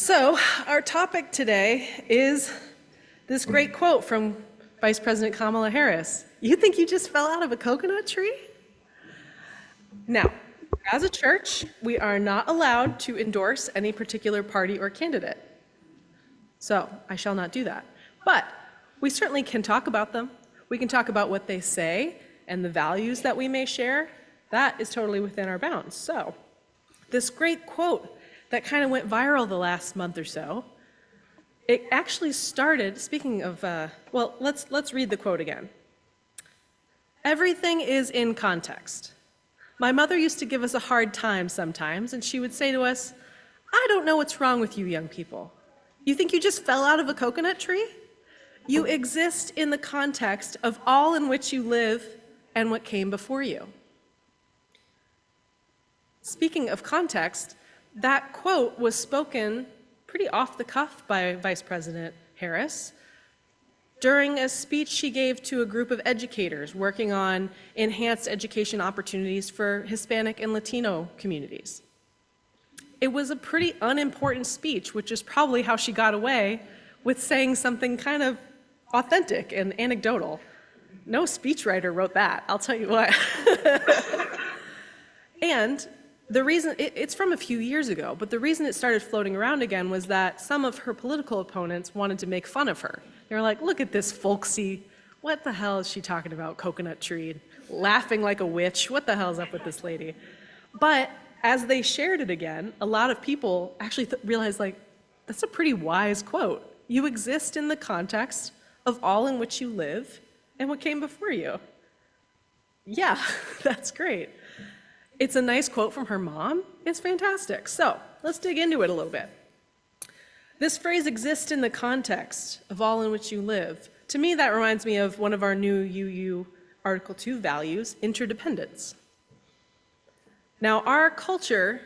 So our topic today is this great quote from Vice President Kamala Harris. You think you just fell out of a coconut tree? Now, as a church, we are not allowed to endorse any particular party or candidate. So I shall not do that. But we certainly can talk about them. We can talk about what they say and the values that we may share. That is totally within our bounds. So this great quote that kind of went viral the last month or so, it actually started, speaking of, well, let's read the quote again. Everything is in context. My mother used to give us a hard time sometimes, and she would say to us, I don't know what's wrong with you young people. You think you just fell out of a coconut tree? You exist in the context of all in which you live and what came before you. Speaking of context, that quote was spoken pretty off the cuff by Vice President Harris during a speech she gave to a group of educators working on enhanced education opportunities for Hispanic and Latino communities. It was a pretty unimportant speech, which is probably how she got away with saying something kind of authentic and anecdotal. No speechwriter wrote that, I'll tell you what. And the reason, it's from a few years ago, but the reason it started floating around again was that some of her political opponents wanted to make fun of her. They were like, look at this folksy, what the hell is she talking about, coconut tree, laughing like a witch, what the hell's up with this lady? But as they shared it again, a lot of people actually realized, like, that's a pretty wise quote. You exist in the context of all in which you live and what came before you. Yeah, that's great. It's a nice quote from her mom. It's fantastic. So let's dig into it a little bit. This phrase exists in the context of all in which you live. To me, that reminds me of one of our new UU Article 2 values, interdependence. Now, our culture,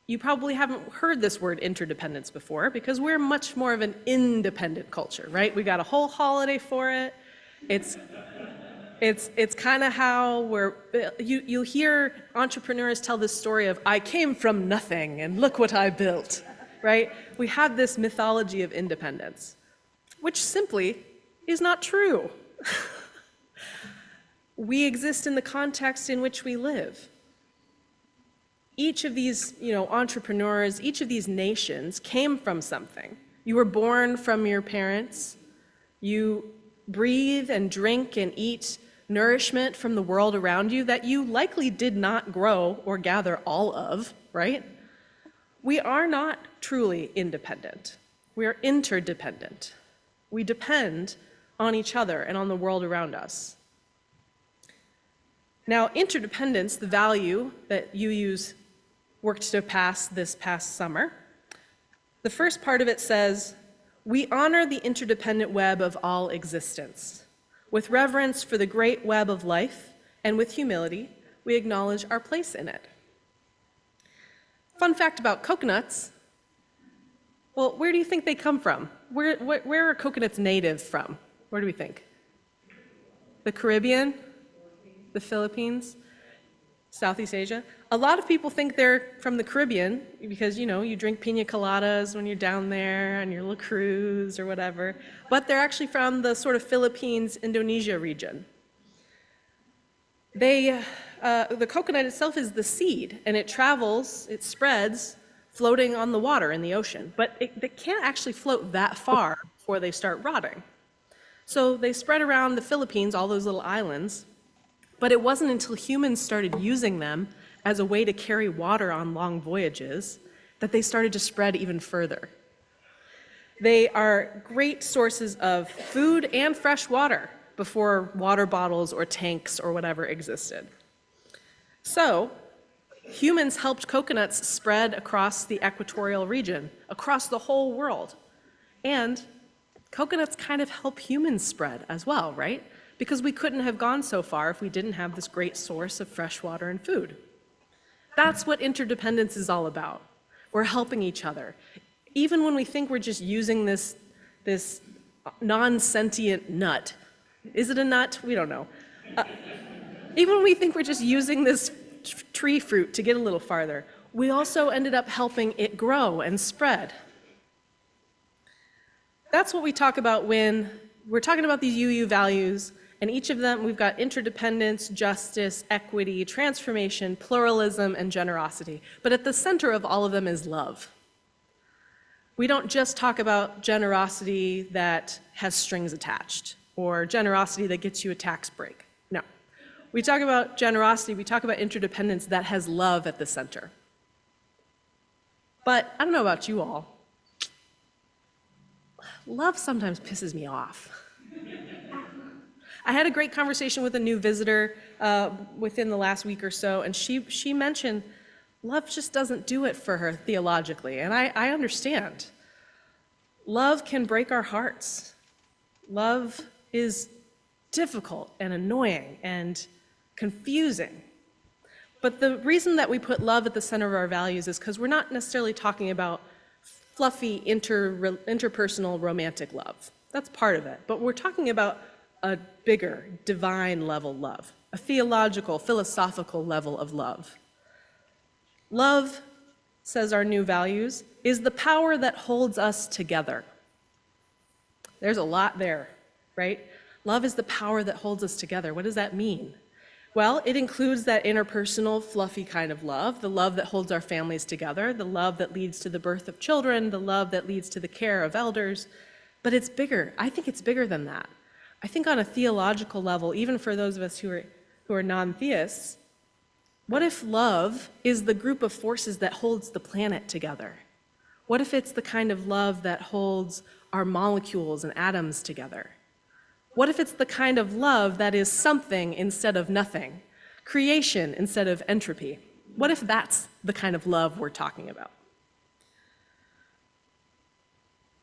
you probably haven't heard this word interdependence before because we're much more of an independent culture, right? We got a whole holiday for it. It's kind of how you hear entrepreneurs tell this story of, I came from nothing and look what I built, right? We have this mythology of independence, which simply is not true. We exist in the context in which we live. Each of these, entrepreneurs, each of these nations came from something. You were born from your parents. You breathe and drink and eat nourishment from the world around you that you likely did not grow or gather all of, right? We are not truly independent. We are interdependent. We depend on each other and on the world around us. Now, interdependence, the value that UU's worked to pass this past summer, the first part of it says, we honor the interdependent web of all existence. With reverence for the great web of life, and with humility, we acknowledge our place in it. Fun fact about coconuts, well, where do you think they come from? Where are coconuts native from? Where do we think? The Caribbean? The Philippines? Southeast Asia? A lot of people think they're from the Caribbean because, you drink pina coladas when you're down there on your little cruise or whatever, but they're actually from the sort of Philippines, Indonesia region. The coconut itself is the seed, and it travels, it spreads, floating on the water in the ocean, but they can't actually float that far before they start rotting. So they spread around the Philippines, all those little islands, but it wasn't until humans started using them as a way to carry water on long voyages that they started to spread even further. They are great sources of food and fresh water before water bottles or tanks or whatever existed. So humans helped coconuts spread across the equatorial region, across the whole world. And coconuts kind of help humans spread as well, right? Because we couldn't have gone so far if we didn't have this great source of fresh water and food. That's what interdependence is all about. We're helping each other. Even when we think we're just using this non-sentient nut. Is it a nut? We don't know. Even when we think we're just using this tree fruit to get a little farther, we also ended up helping it grow and spread. That's what we talk about when we're talking about these UU values, and each of them, we've got interdependence, justice, equity, transformation, pluralism, and generosity. But at the center of all of them is love. We don't just talk about generosity that has strings attached, or generosity that gets you a tax break. No. We talk about generosity, we talk about interdependence that has love at the center. But I don't know about you all. Love sometimes pisses me off. I had a great conversation with a new visitor within the last week or so, and she mentioned love just doesn't do it for her theologically, and I understand. Love can break our hearts. Love is difficult and annoying and confusing. But the reason that we put love at the center of our values is because we're not necessarily talking about fluffy interpersonal romantic love. That's part of it. But we're talking about a bigger, divine level love, a theological, philosophical level of love. Love, says our new values, is the power that holds us together. There's a lot there, right? Love is the power that holds us together. What does that mean? Well, it includes that interpersonal, fluffy kind of love, the love that holds our families together, the love that leads to the birth of children, the love that leads to the care of elders. But it's bigger. I think it's bigger than that. I think on a theological level, even for those of us who are non-theists, what if love is the group of forces that holds the planet together? What if it's the kind of love that holds our molecules and atoms together? What if it's the kind of love that is something instead of nothing, creation instead of entropy? What if that's the kind of love we're talking about?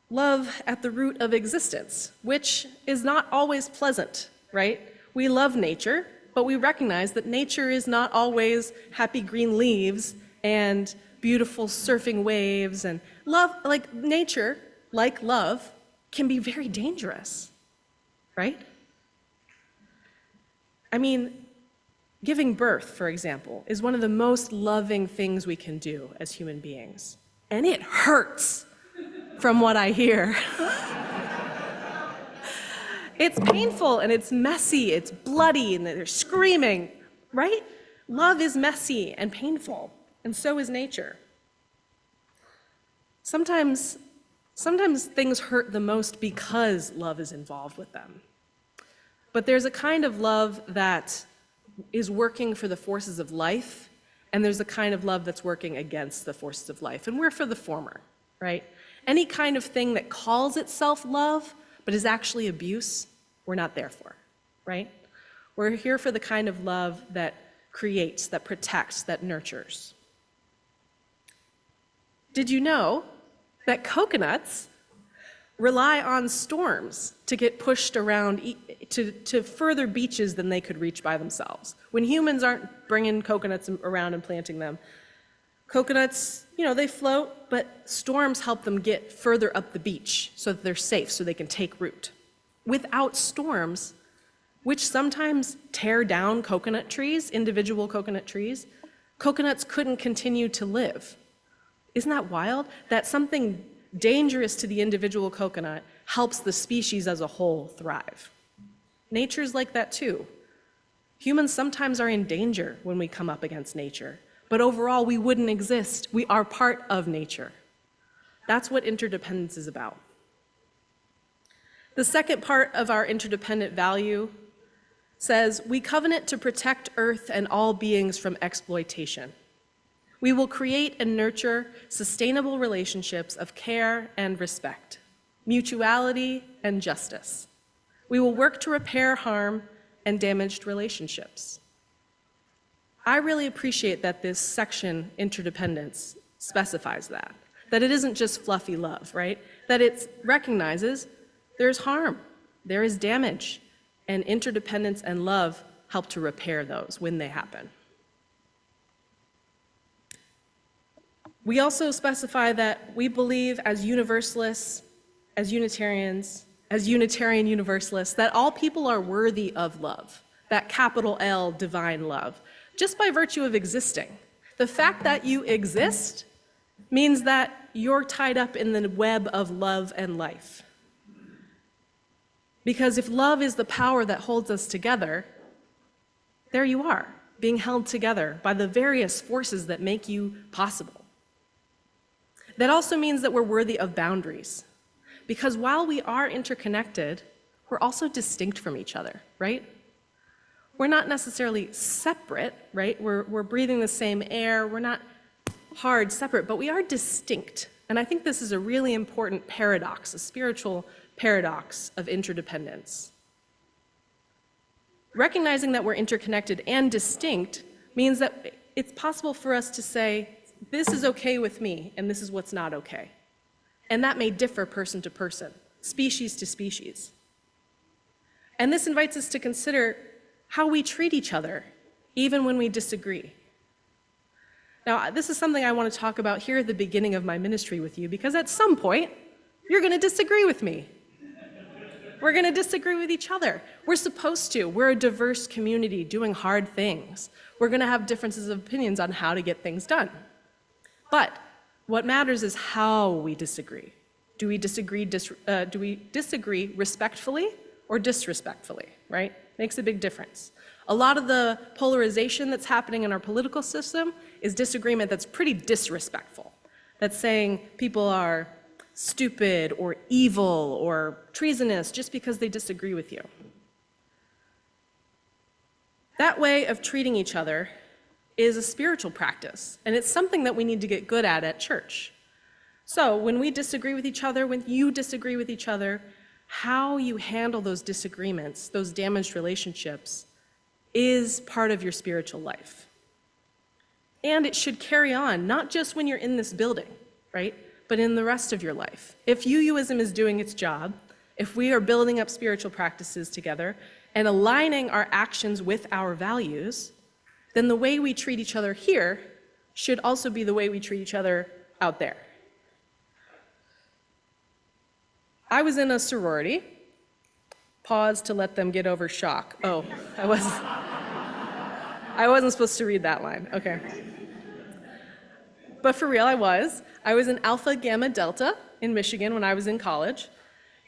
Love at the root of existence, which is not always pleasant, right? We love nature, but we recognize that nature is not always happy green leaves and beautiful surfing waves, and love, like nature, like love, can be very dangerous. Right? I mean, giving birth, for example, is one of the most loving things we can do as human beings. And it hurts, from what I hear. It's painful and it's messy, it's bloody, and they're screaming, right? Love is messy and painful, and so is nature. Sometimes things hurt the most because love is involved with them. But there's a kind of love that is working for the forces of life, and there's a kind of love that's working against the forces of life, and we're for the former, right? Any kind of thing that calls itself love, but is actually abuse, we're not there for, right? We're here for the kind of love that creates, that protects, that nurtures. Did you know that coconuts rely on storms to get pushed around to further beaches than they could reach by themselves? When humans aren't bringing coconuts around and planting them, coconuts, they float, but storms help them get further up the beach so that they're safe, so they can take root. Without storms, which sometimes tear down coconut trees, individual coconut trees, coconuts couldn't continue to live. Isn't that wild? That something dangerous to the individual coconut helps the species as a whole thrive. Nature's like that too. Humans sometimes are in danger when we come up against nature, but overall we wouldn't exist. We are part of nature. That's what interdependence is about. The second part of our interdependent value says, we covenant to protect Earth and all beings from exploitation. We will create and nurture sustainable relationships of care and respect, mutuality and justice. We will work to repair harm and damaged relationships. I really appreciate that this section, interdependence, specifies that it isn't just fluffy love, right? That it recognizes there's harm, there is damage, and interdependence and love help to repair those when they happen. We also specify that we believe as Universalists, as Unitarians, as Unitarian Universalists, that all people are worthy of love, that capital L divine love, just by virtue of existing. The fact that you exist means that you're tied up in the web of love and life. Because if love is the power that holds us together, there you are, being held together by the various forces that make you possible. That also means that we're worthy of boundaries. Because while we are interconnected, we're also distinct from each other, right? We're not necessarily separate, right? We're breathing the same air, we're not hard separate, but we are distinct. And I think this is a really important paradox, a spiritual paradox of interdependence. Recognizing that we're interconnected and distinct means that it's possible for us to say, this is okay with me, and this is what's not okay. And that may differ person to person, species to species. And this invites us to consider how we treat each other, even when we disagree. Now, this is something I want to talk about here at the beginning of my ministry with you, because at some point, you're going to disagree with me. We're going to disagree with each other. We're supposed to. We're a diverse community doing hard things. We're going to have differences of opinions on how to get things done. But what matters is how we disagree. Do we disagree respectfully or disrespectfully, right? Makes a big difference. A lot of the polarization that's happening in our political system is disagreement that's pretty disrespectful. That's saying people are stupid or evil or treasonous just because they disagree with you. That way of treating each other is a spiritual practice, and it's something that we need to get good at church. So when we disagree with each other, when you disagree with each other, how you handle those disagreements, those damaged relationships, is part of your spiritual life. And it should carry on, not just when you're in this building, right? But in the rest of your life. If UUism is doing its job, if we are building up spiritual practices together and aligning our actions with our values, then the way we treat each other here should also be the way we treat each other out there. I was in a sorority. Pause to let them get over shock. Oh, I wasn't supposed to read that line. Okay. But for real, I was in Alpha Gamma Delta in Michigan when I was in college,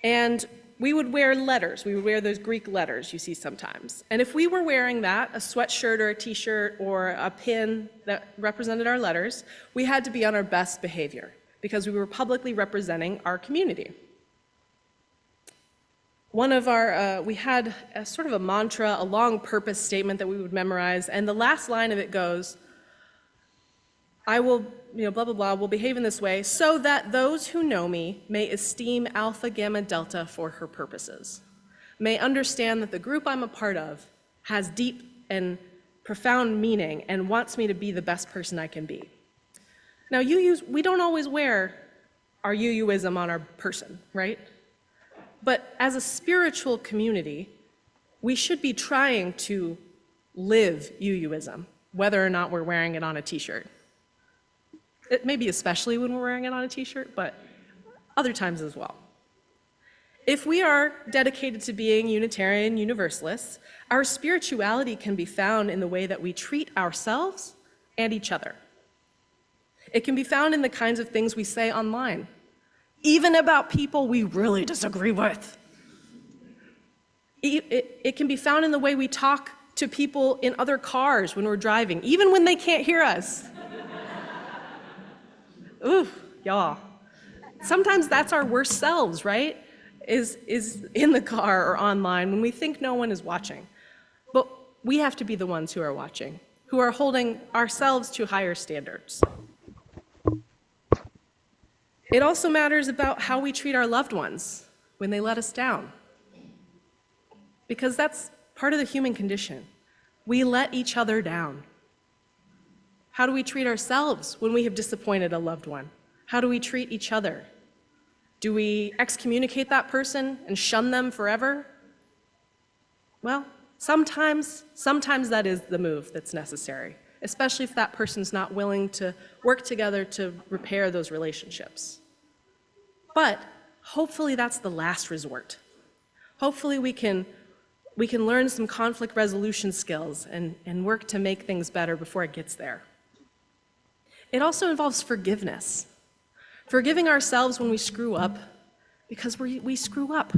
and we would wear letters. We would wear those Greek letters you see sometimes. And if we were wearing that, a sweatshirt or a t-shirt or a pin that represented our letters, we had to be on our best behavior because we were publicly representing our community. We had a sort of a mantra, a long purpose statement that we would memorize, and the last line of it goes, I will, blah, blah, blah, will behave in this way so that those who know me may esteem Alpha Gamma Delta for her purposes, may understand that the group I'm a part of has deep and profound meaning and wants me to be the best person I can be. Now, we don't always wear our UUism on our person, right? But as a spiritual community, we should be trying to live UUism, whether or not we're wearing it on a t-shirt. It may be especially when we're wearing it on a t-shirt, but other times as well. If we are dedicated to being Unitarian Universalists, our spirituality can be found in the way that we treat ourselves and each other. It can be found in the kinds of things we say online, even about people we really disagree with. It can be found in the way we talk to people in other cars when we're driving, even when they can't hear us. Ooh, y'all. Sometimes that's our worst selves, right? Is in the car or online when we think no one is watching. But we have to be the ones who are watching, who are holding ourselves to higher standards. It also matters about how we treat our loved ones when they let us down. Because that's part of the human condition. We let each other down. How do we treat ourselves when we have disappointed a loved one? How do we treat each other? Do we excommunicate that person and shun them forever? Well, sometimes that is the move that's necessary, especially if that person's not willing to work together to repair those relationships. But hopefully that's the last resort. Hopefully we can learn some conflict resolution skills and work to make things better before it gets there. It also involves forgiveness. Forgiving ourselves when we screw up, because we screw up.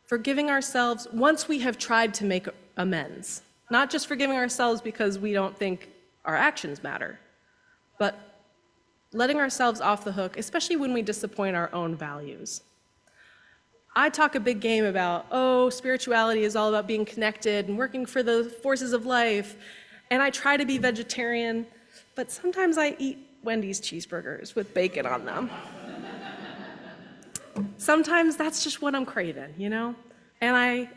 Forgiving ourselves once we have tried to make amends. Not just forgiving ourselves because we don't think our actions matter, but letting ourselves off the hook, especially when we disappoint our own values. I talk a big game about, oh, spirituality is all about being connected and working for the forces of life, and I try to be vegetarian, but sometimes I eat Wendy's cheeseburgers with bacon on them. Sometimes that's just what I'm craving, you know? And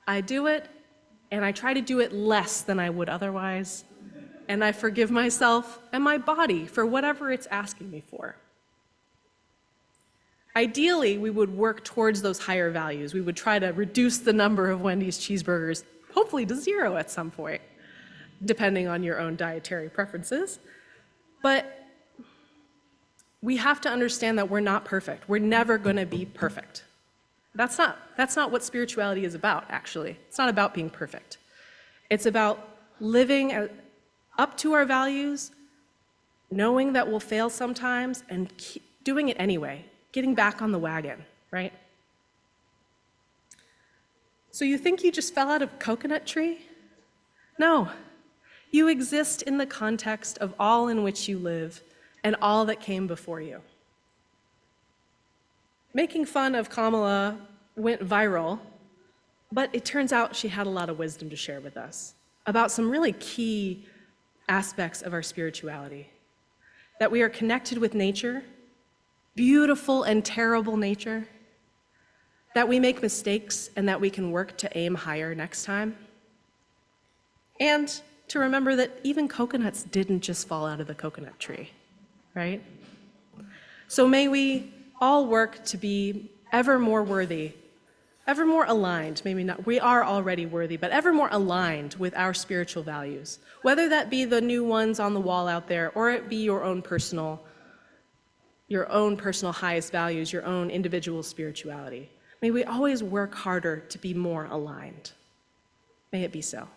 I do it, and I try to do it less than I would otherwise, and I forgive myself and my body for whatever it's asking me for. Ideally, we would work towards those higher values. We would try to reduce the number of Wendy's cheeseburgers, hopefully to 0 at some point, depending on your own dietary preferences. But we have to understand that we're not perfect. We're never going to be perfect. That's not what spirituality is about, actually. It's not about being perfect. It's about living up to our values, knowing that we'll fail sometimes, and doing it anyway, getting back on the wagon, right? So you think you just fell out of a coconut tree? No. You exist in the context of all in which you live and all that came before you. Making fun of Kamala went viral, but it turns out she had a lot of wisdom to share with us about some really key aspects of our spirituality. That we are connected with nature, beautiful and terrible nature, that we make mistakes and that we can work to aim higher next time, and to remember that even coconuts didn't just fall out of the coconut tree, right? So may we all work to be ever more worthy, ever more aligned, maybe not, we are already worthy, but ever more aligned with our spiritual values, whether that be the new ones on the wall out there, or it be your own personal highest values, your own individual spirituality. May we always work harder to be more aligned. May it be so.